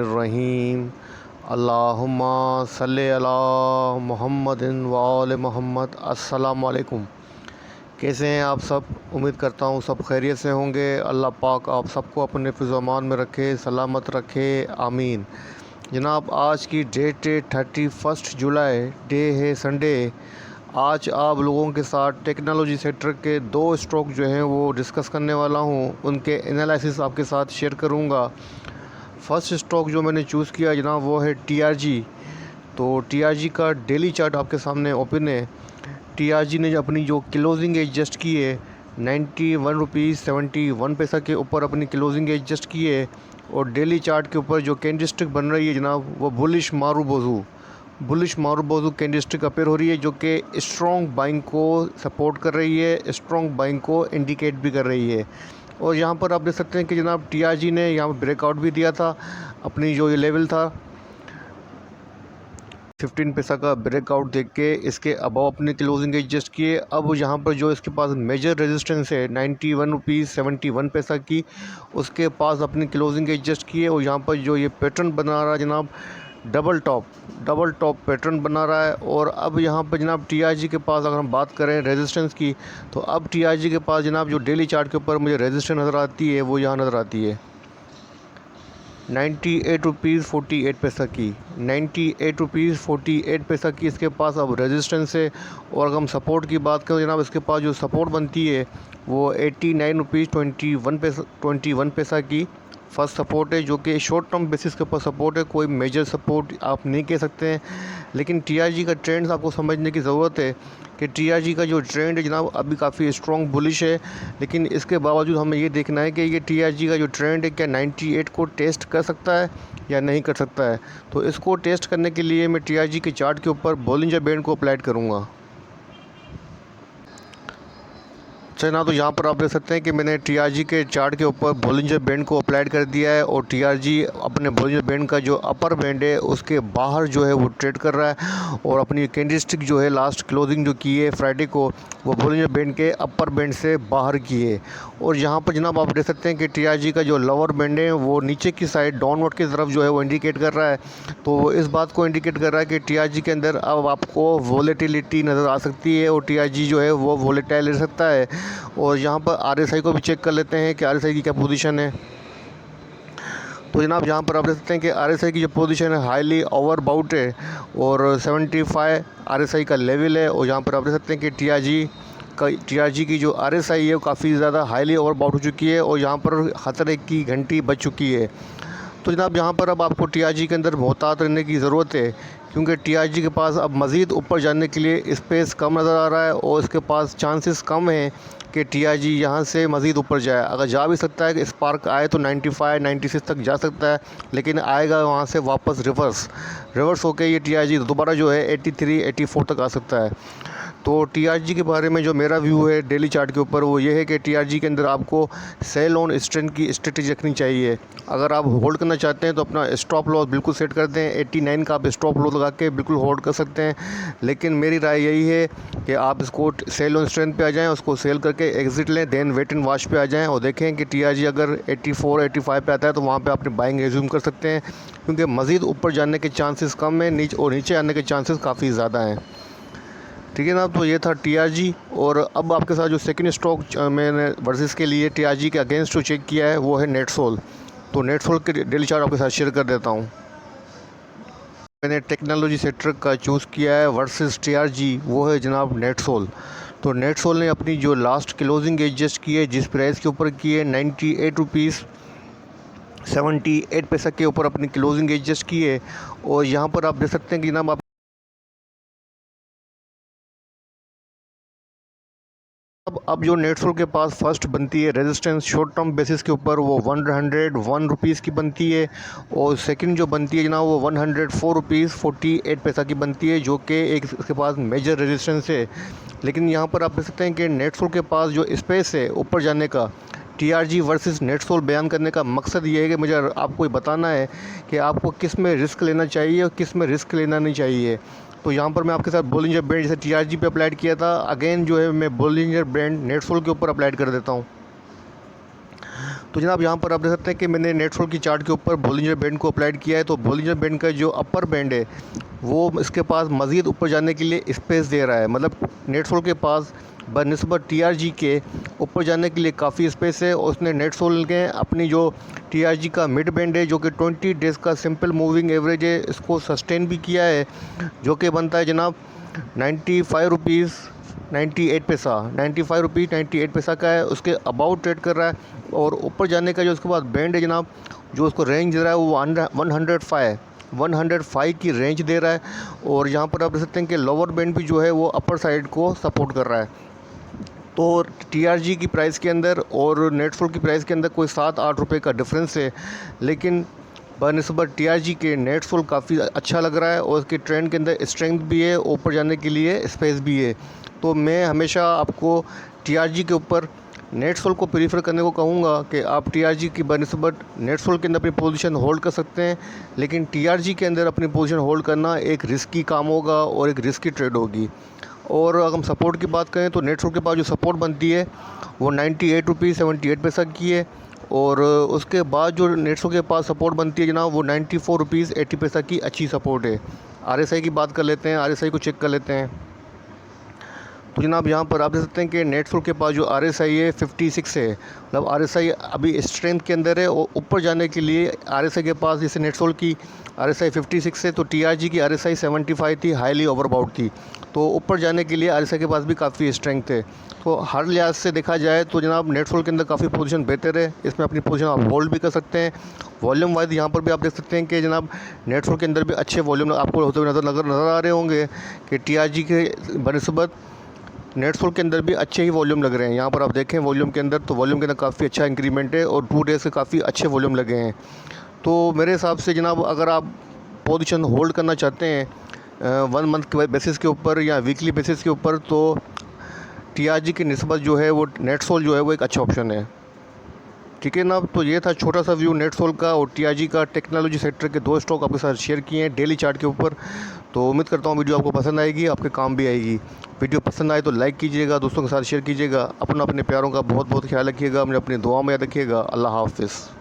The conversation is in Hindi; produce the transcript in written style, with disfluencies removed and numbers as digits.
रहीम अल्लाहुम्मा सल्ले अला मुहम्मदिन व आले मोहम्मद। अस्सलाम वालेकुम। कैसे हैं आप सब? उम्मीद करता हूँ सब खैरियत से होंगे। अल्लाह पाक आप सबको अपने फिज़-ओ-अमान में रखे, सलामत रखे, आमीन। जनाब, आज की डेट है 31 जुलाई, डे है संडे। आज आप लोगों के साथ टेक्नोलॉजी सेक्टर के दो स्टॉक जो हैं वो डिस्कस करने वाला हूँ। उनके एनालिसिस आपके साथ शेयर करूँगा। फर्स्ट स्टॉक जो मैंने चूज़ किया जनाब वो है टीआरजी। तो टीआरजी का डेली चार्ट आपके सामने ओपन है। टीआरजी ने अपनी जो क्लोजिंग एज जस्ट की है 91 रुपीज़ 71 पैसा के ऊपर अपनी क्लोजिंग एज जस्ट की है। और डेली चार्ट के ऊपर जो कैंडलस्टिक बन रही है जनाब वो बुलिश मारूबोजू कैंडलस्टिक अपेयर हो रही है, जो कि स्ट्रॉन्ग बाइंग को सपोर्ट कर रही है, स्ट्रॉन्ग बाइंग को इंडिकेट भी कर रही है। और यहाँ पर आप देख सकते हैं कि जनाब टीआरजी ने यहाँ पर ब्रेकआउट भी दिया था। अपनी जो ये लेवल था 15 पैसा का ब्रेकआउट देख के इसके अबव अपनी क्लोजिंग एडजस्ट किए। अब यहाँ पर जो इसके पास मेजर रेजिस्टेंस है 91 रुपीज़ 71 पैसा की, उसके पास अपनी क्लोजिंग एडजस्ट किए। और यहाँ पर जो ये पैटर्न बना रहा है जनाब डबल टॉप पैटर्न बना रहा है। और अब यहाँ पर जनाब टीआरजी के पास अगर हम बात करें रेजिस्टेंस की, तो अब टीआरजी के पास जनाब जो डेली चार्ट के ऊपर मुझे रेजिस्टेंस नज़र आती है वो यहाँ नज़र आती है 98 रुपीज़ 48 पैसा की। 98 रुपीज़ 48 पैसा की इसके पास अब रेजिस्टेंस है। और अगर हम सपोर्ट की बात करें जनाब, इसके पास जो सपोर्ट बनती है वो 89 रुपीज़ 21 पैसा की फर्स्ट सपोर्ट है, जो कि शॉर्ट टर्म बेसिस के ऊपर सपोर्ट है। कोई मेजर सपोर्ट आप नहीं कह सकते हैं। लेकिन टीआरजी का ट्रेंड्स आपको समझने की ज़रूरत है कि टीआरजी का जो ट्रेंड है जनाब अभी काफ़ी स्ट्रॉन्ग बुलिश है। लेकिन इसके बावजूद हमें ये देखना है कि ये टीआरजी का जो ट्रेंड है क्या 98 को टेस्ट कर सकता है या नहीं कर सकता है। तो इसको टेस्ट करने के लिए मैं टीआरजी के चार्ट के ऊपर बॉलिंजर बैंड को अप्लाई करूँगा। ना तो यहाँ पर आप देख सकते हैं कि मैंने टीआरजी के चार्ट के ऊपर बॉलिंजर बैंड को अप्लाइड कर दिया है। और टीआरजी अपने बॉलिंजर बैंड का जो अपर बैंड है उसके बाहर जो है वो ट्रेड कर रहा है। और अपनी कैंडलस्टिक जो है लास्ट क्लोजिंग जो की है फ्राइडे को वो बॉलिंजर बैंड के अपर बैंड से बाहर की है। और यहाँ पर जनाब आप देख सकते हैं कि टीआरजी का जो लोअर बैंड है वो नीचे की साइड डाउनवर्ड की तरफ जो है वो इंडिकेट कर रहा है। तो वो इस बात को इंडिकेट कर रहा है कि टीआरजी के अंदर अब आपको वोलेटिलिटी नज़र आ सकती है और टीआरजी जो है वो वोलेटाइल रह सकता है। और यहाँ पर आरएसआई को भी चेक कर लेते हैं कि आरएसआई की क्या पोजीशन है। तो जनाब यहाँ पर आप देख सकते हैं कि आरएसआई की जो पोजीशन है हाईली ओवरबाउट है और 75 आरएसआई का लेवल है। और यहाँ पर आप देख सकते हैं कि टीआरजी की जो आरएसआई है वो काफ़ी ज़्यादा हाईली ओवरबाउट हो चुकी है और यहाँ पर खतरे की घंटी बज चुकी है। तो जनाब यहाँ पर अब आपको टीआरजी के अंदर मोहतात रहने की ज़रूरत है, क्योंकि टीआरजी के पास अब मज़ीद ऊपर जाने के लिए स्पेस कम नज़र आ रहा है और इसके पास चांसेस कम हैं कि टीआरजी यहाँ से मज़ीद ऊपर जाए। अगर जा भी सकता है कि स्पार्क आए तो 95 96 तक जा सकता है, लेकिन आएगा वहाँ से वापस रिवर्स होकर ये टीआरजी दोबारा जो है 83 84 तक आ सकता है। तो टीआरजी के बारे में जो मेरा व्यू है डेली चार्ट के ऊपर वो ये है कि टीआरजी के अंदर आपको सेल ऑन स्ट्रेंथ की स्ट्रेटजी रखनी चाहिए। अगर आप होल्ड करना चाहते हैं तो अपना स्टॉप लॉस बिल्कुल सेट कर दें। 89 का आप स्टॉप लॉस लगा के बिल्कुल होल्ड कर सकते हैं। लेकिन मेरी राय यही है कि आप इसको सेल ऑन स्ट्रेंथ पे आ जाएँ, उसको सेल करके एग्जिट लें, देन वेट एंड वॉच पे आ जाएँ और देखें कि टीआरजी अगर 84 85 पे आता है तो वहाँ पर अपनी बाइंग रिज्यूम कर सकते हैं, क्योंकि मज़ीद ऊपर जाने के चांसेस कम है नीचे आने के चांसेस काफ़ी ज़्यादा हैं। ठीक है ना। तो ये था टीआरजी। और अब आपके साथ जो सेकंड स्टॉक मैंने वर्सेस के लिए टीआरजी के अगेंस्ट जो चेक किया है वो है नेटसोल। तो नेटसोल के डेली चार्ट आपके साथ शेयर कर देता हूँ। मैंने टेक्नोलॉजी सेक्टर का चूज़ किया है वर्सेस टीआरजी, वो है जनाब नेटसोल। तो नेटसोल ने अपनी जो लास्ट क्लोजिंग एडजस्ट की है जिस प्राइस के ऊपर की है 98 रुपीज़ 78 पैसा के ऊपर अपनी क्लोजिंग एडजस्ट की है। और यहाँ पर आप देख सकते हैं कि जनाब अब जो नेटसोल के पास फर्स्ट बनती है रेजिस्टेंस शॉर्ट टर्म बेसिस के ऊपर वो 101 रुपीज़ की बनती है। और सेकंड जो बनती है जनाब वो 104 रुपीज़ 48 पैसा की बनती है, जो कि एक इसके पास मेजर रेजिस्टेंस है। लेकिन यहाँ पर आप देख सकते हैं कि नेटसोल के पास जो स्पेस है ऊपर जाने का, टीआरजी वर्सेस नेटसोल बयान करने का मकसद ये है कि मुझे आपको ये बताना है कि आपको किस में रिस्क लेना चाहिए और किस में रिस्क लेना नहीं चाहिए। तो यहाँ पर मैं आपके साथ बॉलिंजर बैंड जैसे टीआरजी पे अप्लाइड किया था, अगेन जो है मैं बॉलिंजर बैंड नेटसोल के ऊपर अप्लाइड कर देता हूँ। तो जनाब यहाँ पर आप देख सकते हैं कि मैंने नेटसोल की चार्ट के ऊपर बॉलिंजर बैंड को अप्लाइड किया है। तो बॉलिंजर बैंड का जो अपर बैंड है वो इसके पास मज़ीद ऊपर जाने के लिए स्पेस दे रहा है। मतलब नेटसोल के पास बनिस्बत टीआरजी के ऊपर जाने के लिए काफ़ी स्पेस है। और उसने नेटसोल के अपनी जो टीआरजी का मिड बैंड है जो कि 20 डेज़ का सिंपल मूविंग एवरेज है, इसको सस्टेन भी किया है, जो कि बनता है जनाब 95 रुपीज़ 98 पैसा। 95 रुपीज़ 98 पैसा का है, उसके अबाउट ट्रेड कर रहा है। और ऊपर जाने का जो उसके बाद बैंड है जनाब, जो उसको रेंज दे रहा है वो 105 की रेंज दे रहा है। और यहाँ पर आप देख सकते हैं कि लोअर बैंड भी जो है वो अपर साइड को सपोर्ट कर रहा है। तो टीआरजी की प्राइस के अंदर और नेटसोल की प्राइस के अंदर कोई 7-8 रुपये का डिफरेंस है, लेकिन बनिस्बत टीआरजी के नेटसोल काफ़ी अच्छा लग रहा है और उसके ट्रेंड के अंदर स्ट्रेंथ भी है, ऊपर जाने के लिए स्पेस भी है। तो मैं हमेशा आपको टीआरजी के ऊपर नेटसोल को प्रीफर करने को कहूँगा कि आप टीआरजी की बनिस्बत नेटसोल के अंदर अपनी पोजीशन होल्ड कर सकते हैं, लेकिन टीआरजी के अंदर अपनी पोजीशन होल्ड करना एक रिस्की काम होगा और एक रिस्की ट्रेड होगी। और अगर हम सपोर्ट की बात करें तो नेटसोल के पास जो सपोर्ट बनती है वो 98 रुपीज़ 78 पैसा की है। और उसके बाद जो नेटसोल के पास सपोर्ट बनती है जनाब वो 94 रुपीज़ 80 पैसा की अच्छी सपोर्ट है। आरएसआई की बात कर लेते हैं, आरएसआई को चेक कर लेते हैं। तो जनाब यहाँ पर आप देख सकते हैं कि नेटसोल के पास जो आरएसआई है 56 है। मतलब आरएसआई अभी स्ट्रेंथ के अंदर है और ऊपर जाने के लिए आरएसआई के पास, जैसे नेटसोल की आरएसआई 56 है तो टीआरजी की आरएसआई 75 थी, हाईली ओवरबाउट थी। तो ऊपर जाने के लिए आरएसआई के पास भी काफ़ी स्ट्रेंथ है। तो हर लिहाज से देखा जाए तो जनाब नेटसोल के अंदर काफ़ी पोजीशन बेहतर है, इसमें अपनी पोजीशन आप होल्ड भी कर सकते हैं। वॉल्यूम वाइज यहाँ पर भी आप देख सकते हैं कि जनाब नेटसोल के अंदर भी अच्छे वॉल्यूम आपको होते हुए नज़र आ रहे होंगे कि टीआरजी के बनिस्बत नेटसोल के अंदर भी अच्छे ही वॉल्यूम लग रहे हैं। यहाँ पर आप देखें वॉल्यूम के अंदर, तो वॉल्यूम के अंदर काफ़ी अच्छा इंक्रीमेंट है और 2 डेज़ से काफ़ी अच्छे वॉल्यूम लगे हैं। तो मेरे हिसाब से जनाब अगर आप पोजीशन होल्ड करना चाहते हैं 1 मंथ के बेसिस के ऊपर या वीकली बेसिस के ऊपर, तो टीआरजी की निस्बत जो है वो नेटसोल जो है वो एक अच्छा ऑप्शन है। ठीक है ना। तो ये था छोटा सा व्यू नेटसोल का और टीआरजी का। टेक्नोलॉजी सेक्टर के 2 स्टॉक आपके साथ शेयर किए हैं डेली चार्ट के ऊपर। तो उम्मीद करता हूँ वीडियो आपको पसंद आएगी, आपके काम भी आएगी। वीडियो पसंद आए तो लाइक कीजिएगा, दोस्तों के साथ शेयर कीजिएगा। अपने प्यारों का बहुत बहुत ख्याल रखिएगा, मुझे अपनी दुआ में याद रखिएगा। अल्लाह हाफ़िज़।